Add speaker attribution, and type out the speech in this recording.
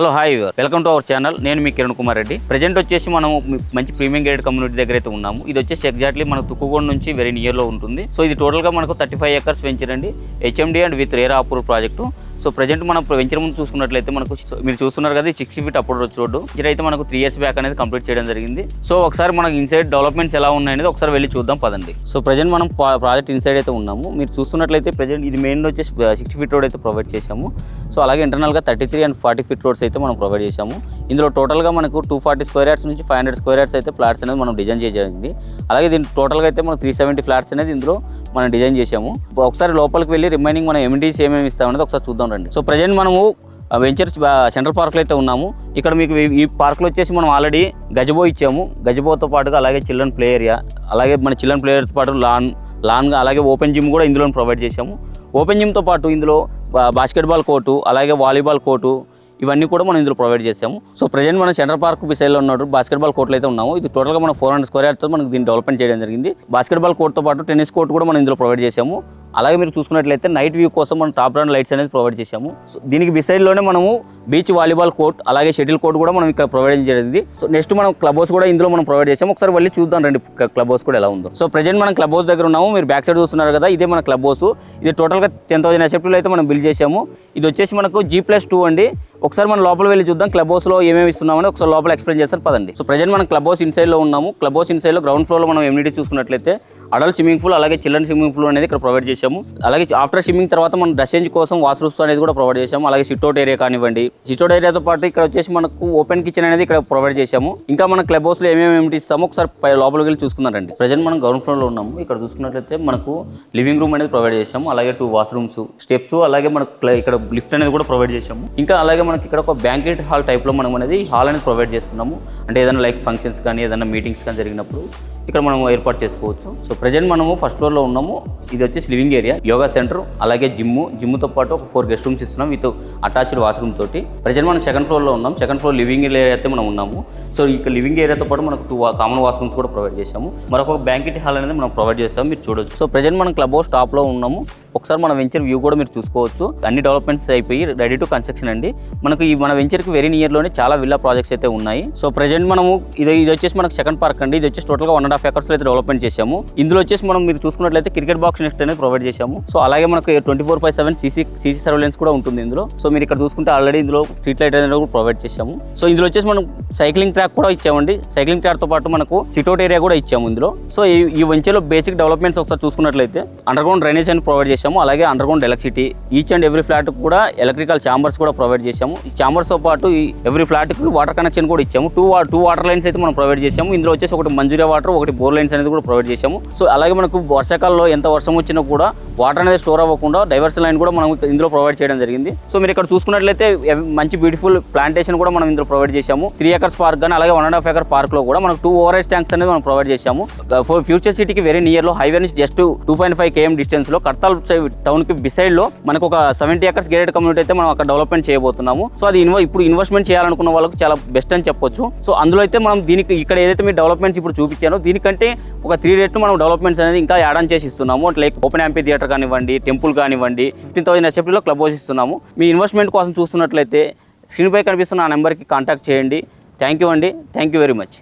Speaker 1: Hello hi welcome to our channel. నేను మీ Kiran Kumar Reddy. Present వచ్చేసి మనం మంచి ప్రీమియం గ్రేడ్ కమ్యూనిటీ దగ్గర అయితే ఉన్నాము. ఇది వచ్చేసి ఎగ్జాక్ట్లీ మనకు తుక్కుగూడ నుంచి వెరీ నియర్లో ఉంటుంది. సో ఇది టోటల్గా మనకు 35 acres వెంచర్ అండి, HMD and with RERA approve project. So present మనం వెంచర్ ముందు చూసుకున్నట్లయితే మనకు మీరు చూస్తున్నారు కదా, 60 feet అప్రోచ్ రోడ్డు. ఇదైతే మనకు 3 years బ్యాక్ అనేది కంప్లీట్ చేయడం జరిగింది. సో ఒకసారి మనకు ఇన్సైడ్ డెవలప్మెంట్స్ ఎలా ఉన్నాయనేది ఒకసారి వెళ్ళి చూద్దాం పదండి. సో ప్రజెంట్ మనం ప్రాజెక్ట్ ఇన్సైడ్ అయితే ఉన్నాము. మీరు చూస్తున్నట్లయితే ప్రజెంట్ ఇది మెయిన్ వచ్చేసి 60 feet రోడ్ అయితే ప్రొవైడ్ చేశాము. సో అలాగే ఇంటర్నల్గా 33 and 40 feet రోడ్స్ అయితే మనం ప్రొవైడ్ చేశాము. ఇందులో టోటల్గా మనకు 240 square yards నుంచి 500 square yards అయితే ఫ్లాట్స్ అనేది మనం డిజైన్ చేసేది. అలాగే దీని టోటల్గా అయితే మనం 370 ఫ్లాట్స్ అనేది ఇందులో మనం డిజైన్ చేశాము. ఒకసారి లోపలికి వెళ్ళి రిమైనింగ్ మనం ఎమ్యూనిటీస్ ఏమేమి ఇస్తామనేది ఒకసారి చూద్దాం రండి. సో ప్రజెంట్ మనము వెంచర్స్ సెంట్రల్ పార్క్లో అయితే ఉన్నాము. ఇక్కడ మీకు ఈ పార్క్లో వచ్చేసి మనం ఆల్రెడీ గజబో ఇచ్చాము. గజబోతో పాటుగా అలాగే చిల్డ్రన్ ప్లే ఏరియా, అలాగే మన చిల్డ్రన్ ప్లే ఏరియాతో పాటు లాన్గా అలాగే ఓపెన్ జిమ్ కూడా ఇందులో ప్రొవైడ్ చేశాము. ఓపెన్ జిమ్తో పాటు ఇందులో బాస్కెట్బాల్ కోర్టు, అలాగే వాలీబాల్ కోర్టు, ఇవన్నీ కూడా మనం ఇందులో ప్రొవైడ్ చేసాము. సో ప్రజెంట్ మనం సెంట్రల్ పార్క్ బిసైడ్లో ఉన్నాడు బాస్కెట్బాల్ కోర్టులో అయితే ఉన్నాము. ఇది టోటల్గా మనం 400 square yards మనకు దీన్ని డెవలప్మెంట్ చేయడం జరిగింది. బాస్కెట్బాల్ కోర్టుతో పాటు టెన్నిస్ కోర్టు కూడా మనం ఇందులో ప్రొవైడ్ చేసాము. అలాగే మీరు చూసుకున్నట్లయితే నైట్ వ్యూ కోసం మనం టాప్ రన్ లైట్స్ అనేది ప్రొవైడ్ చేశాము. సో దీనికి బిసైడ్లోనే మనము బీచ్ వాలీబాల్ కోర్ట్, అలాగే షటిల్ కోర్ట్ కూడా మనం ఇక్కడ ప్రొవైడ్ జరిగింది. సో నెక్స్ట్ మనం క్లబ్ హౌస్ కూడా ఇందులో మనం ప్రొవైడ్ చేసాము. ఒకసారి వెళ్ళి చూద్దాం రండి క్లబ్ హౌస్ కూడా ఎలా ఉందో. సో ప్రజెంట్ మనం క్లబ్ హౌస్ దగ్గర ఉన్నాము. మీరు బ్యాక్ సైడ్ చూస్తున్నారు కదా, ఇదే మన క్లబ్ హౌస్. ఇది టోటల్గా 10,000 SFTలో అయితే మనం బిల్డ్ చేసాము. ఇది వచ్చేసి మనకు G+2 అండి. ఒకసారి మనం లోపల వెళ్ళి చూద్దాం క్లబ్ హౌస్లో ఏమేమి ఇస్తున్నామని ఒకసారి లోపల ఎక్స్ప్లెయిన్ చేస్తారు పదండి. సో ప్రజెంట్ మనం క్లబ్ హౌస్ ఇన్సైడ్లో ఉన్నాము. క్లబ్ హౌస్ ఇన్సైడ్లో గ్రౌండ్ ఫ్లోర్లో మనం ఎమ్యూనిటీ చూసుకున్నట్లయితే అడల్ట్ స్విమ్మింగ్ పూల్, అలాగే చిల్డ్రన్ స్విమ్మింగ్ పూల్ అనేది ఇక్కడ ప్రొవైడ్ చేసాము. అలాగే ఆఫ్టర్ స్విమ్మింగ్ తర్వాత మనం డ్రెస్ చేంజ్ కోసం వాష్రూమ్స్ అనేది కూడా ప్రొవైడ్ చేసాము. అలాగే సిట్అవుట్ ఏరియా కానివ్వండి, సిట్అవుట్ ఏరియాతో పాటు ఇక్కడ వచ్చేసి మనకు ఓపెన్ కిచెన్ అనేది ఇక్కడ ప్రొవైడ్ చేసాము. ఇంకా మన క్లబ్ హౌస్లో ఏమేమి ఇస్తామో ఒకసారి లోపలికి వెళ్ళి చూసుకున్నారండి. ప్రజెంట్ మనం గ్రౌండ్ ఫ్లోర్లో ఉన్నాము. ఇక్కడ చూసుకున్నట్లయితే మనకు లివింగ్ రూమ్ అనేది ప్రొవైడ్ చేసాము. అలాగే 2 వాష్రూమ్స్, స్టెప్స్, అలాగే మనకు ఇక్కడ లిఫ్ట్ అనేది కూడా ప్రొవైడ్ చేసాము. ఇంకా అలాగే మనకి ఇక్కడ ఒక బ్యాంకెట్ హాల్ టైప్లో మనం అనేది హాల్ అనేది ప్రొవైడ్ చేస్తున్నాము. అంటే ఏదైనా లైక్ ఫంక్షన్స్ కానీ ఏదైనా మీటింగ్స్ కానీ జరిగినప్పుడు ఇక్కడ మనం ఏర్పాటు చేసుకోవచ్చు. సో ప్రజెంట్ మనము ఫస్ట్ ఫ్లోర్లో ఉన్నాము. ఇది వచ్చేసి లివింగ్ ఏరియా, యోగా సెంటర్, అలాగే జిమ్తో పాటు ఒక 4 guest rooms ఇస్తున్నాం విత్ అటాచ్డ్ వాష్రూమ్ తోటి. ప్రజెంట్ మనం సెకండ్ ఫ్లోర్లో ఉన్నాం. సెకండ్ ఫ్లోర్ లివింగ్ ఏరియా అయితే మనం ఉన్నాము. సో ఇక్కడ లివింగ్ ఏరియాతో పాటు మనకు 2 కామన్ వాష్రూమ్స్ కూడా ప్రొవైడ్ చేసాము. మరొక బ్యాంకెట్ హాల్ అనేది మనం ప్రొవైడ్ చేస్తాము, మీరు చూడొచ్చు. సో ప్రజెంట్ మనం క్లబ్ హౌస్ టాప్లో ఉన్నాము. ఒకసారి మన వెంచర్ వ్యూ కూడా మీరు చూసుకోవచ్చు. అన్ని డెవలప్మెంట్స్ అయిపోయి రెడీ టు కన్స్ట్రక్షన్ అండి. మనకు ఈ మన వెంచర్కి వెరీ నియర్లోనే చాలా విల్లా ప్రాజెక్ట్స్ అయితే ఉన్నాయి. సో ప్రజెంట్ మనము ఇది వచ్చేసి మనకు సెకండ్ పార్క్ అండి. ఇది వచ్చేసి టోటల్గా 1.5 acres అయితే డెవలప్మెంట్ చేసాము. ఇందులో వచ్చేసి మనం మీరు చూసుకున్నట్లయితే క్రికెట్ బాక్స్ నెక్స్ట్ అనేది ప్రొవైడ్ చేసాము. సో అలాగే మనకు 24/7 CC సర్వేలెన్స్ కూడా ఉంటుంది ఇందులో. సో మీరు ఇక్కడ చూసుకుంటే ఆల్రెడీ ఇందులో స్ట్రీట్ లైట్ అనేది కూడా ప్రొవైడ్ చేసాము. సో ఇందులో వచ్చేసి మనం సైక్లింగ్ ట్రాక్ కూడా ఇచ్చామండి. సైక్లింగ్ ట్రాక్తో పాటు మనకు సిట్అవుట్ ఏరియా కూడా ఇచ్చాము ఇందులో. సో ఈ వెంచర్లో బేసిక్ డెవలప్మెంట్స్ ఒకసారి చూసుకున్నట్లయితే అండర్గ్రౌండ్ డ్రైనేజ్ అని ప్రొవైడ్ చేసాము. అలాగే underground electricity, each and every flat కూడా ఎలక్ట్రికల్ ఛాంబర్స్ కూడా ప్రొవైడ్ చేసాము. ఈ ఛాంబర్స్తో పాటు ఎవ్రీ ఫ్లాట్కి వాటర్ కనెక్షన్ కూడా ఇచ్చాము. 2 వాటర్ లైన్స్ అయితే మనం ప్రొవైడ్ చేసాము. ఇందులో వచ్చేసి ఒకటి మంజూరియా వాటర్, ఒకటి బోర్ లైన్స్ అనేది కూడా ప్రొవైడ్ చేసాము. సో అలాగే మనకు వర్షాకాలంలో ఎంత వర్షం వచ్చినా కూడా వాటర్ అనేది స్టోర్ అవ్వకుండా డైవర్షన్ లైన్ కూడా మనం ఇందులో ప్రొవైడ్ చేయడం జరిగింది. సో మీరు ఇక్కడ చూసుకున్నట్లయితే మంచి బ్యూటిఫుల్ ప్లాంటేషన్ కూడా మనం ఇందులో ప్రొవైడ్ చేసాము. 3 acres పార్క్ కానీ అలాగే 1.5 acre పార్క్లో కూడా మనకు 2 ఓవర్ ట్యాంక్స్ అనేది మనం ప్రొవైడ్ చేసాము. ఫ్యూచర్ సిటీకి వెరీ నియర్లో హైవే నుంచి జస్ట్ 2.5 km డిస్టెన్స్లో కర్తాల్ టౌన్కి బిసైడ్లో మనకు ఒక 70 acres గేటెడ్ కమ్యూనిటీ అయితే మనం అక్కడ డెవలప్మెంట్ చేయబోతున్నాము. సో అది ఇప్పుడు ఇన్వెస్ట్మెంట్ చేయాలనుకున్న వాళ్ళకి చాలా బెస్ట్ అని చెప్పొచ్చు. సో అందులో అయితే మనం దీనికి ఇక్కడ ఏదైతే మీరు డెవలప్మెంట్స్ ఇప్పుడు చూపించానో దీనికంటే ఒక 3 రెట్లు మనం డెవలప్మెంట్స్ అనేది ఇంకా యాడ్ ఆన్ చేసి ఇస్తున్నాము. లైక్ ఓపెన్ యాంపీ థియేటర్ కానివ్వండి, టెంపుల్ కానివ్వండి, 15,000 SFTలో క్లబ్ హౌస్ ఇస్తున్నాము. మీ ఇన్వెస్ట్మెంట్ కోసం చూస్తున్నట్లయితే స్క్రీన్ పై కనిపిస్తున్న ఆ నెంబర్కి కాంటాక్ట్ చేయండి. థ్యాంక్ యూ అండి. Thank you very much.